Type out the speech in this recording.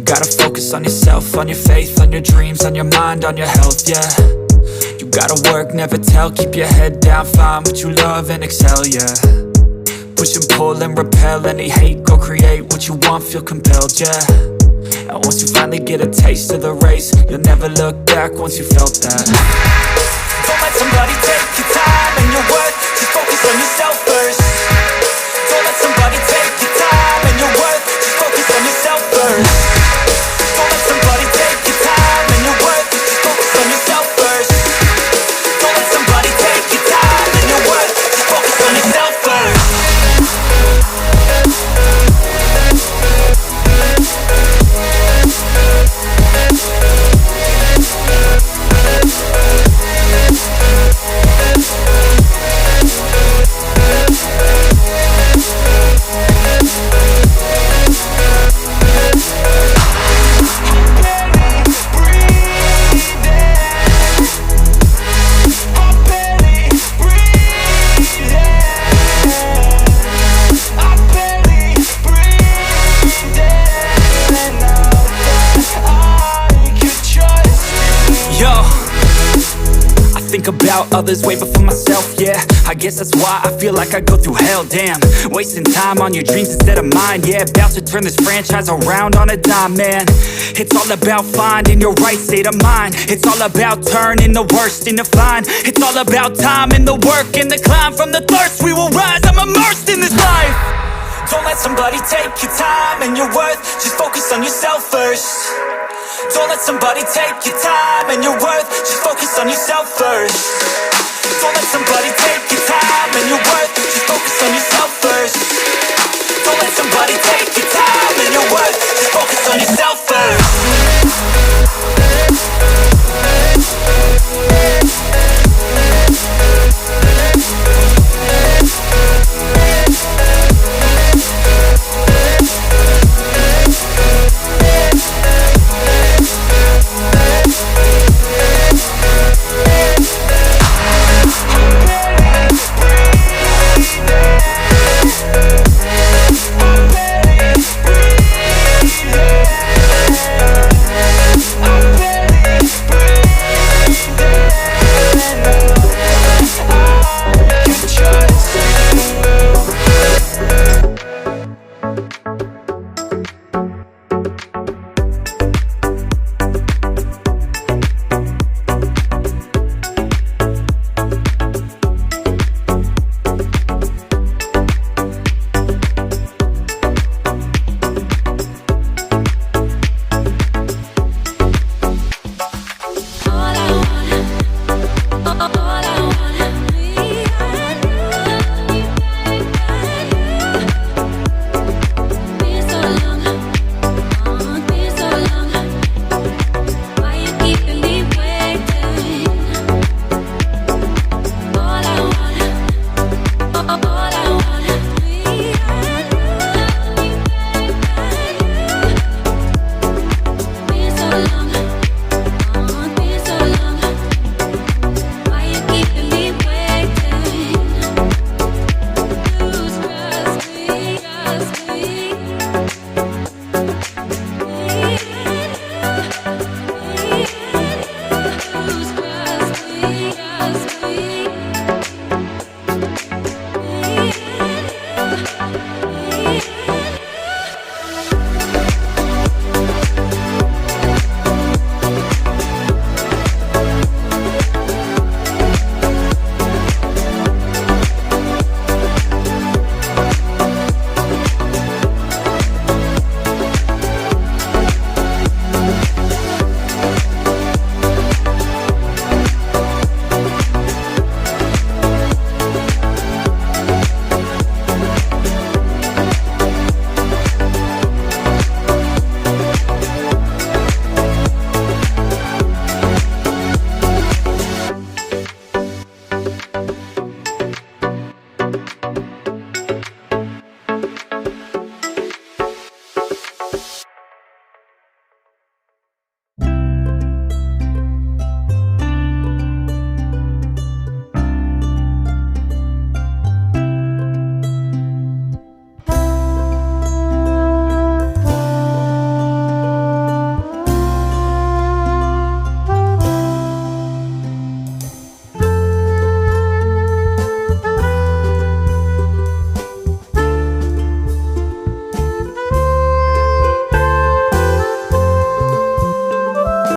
Gotta focus on yourself, on your faith, on your dreams, on your mind, on your health, yeah. You gotta work, never tell, keep your head down, find what you love and excel, yeah. Push and pull and repel any hate, go create what you want, feel compelled, yeah. And once you finally get a taste of the race, you'll never look back once you felt that. Don't let somebody take your time and your worth, just focus on yourself first. Don't let somebody take your time and your worth, just focus on yourself first. Don't let somebody take your time and your worth, just focus on yourself first. Don't let somebody take your time and your worth, just focus on yourself first. About others way before myself, yeah. I guess that's why I feel like I go through hell, damn. Wasting time on your dreams instead of mine, yeah. About to turn this franchise around on a dime, man. It's all about finding your right state of mind. It's all about turning the worst into fine. It's all about time and the work and the climb. From the thirst we will rise, I'm immersed in this life. Don't let somebody take your time and your worth, just focus on yourself first. Don't let somebody take your time and your worth, just focus on yourself first. Don't let somebody take your time and your worth, just focus on yourself first. Don't let somebody take your time and your worth, just focus on yourself first.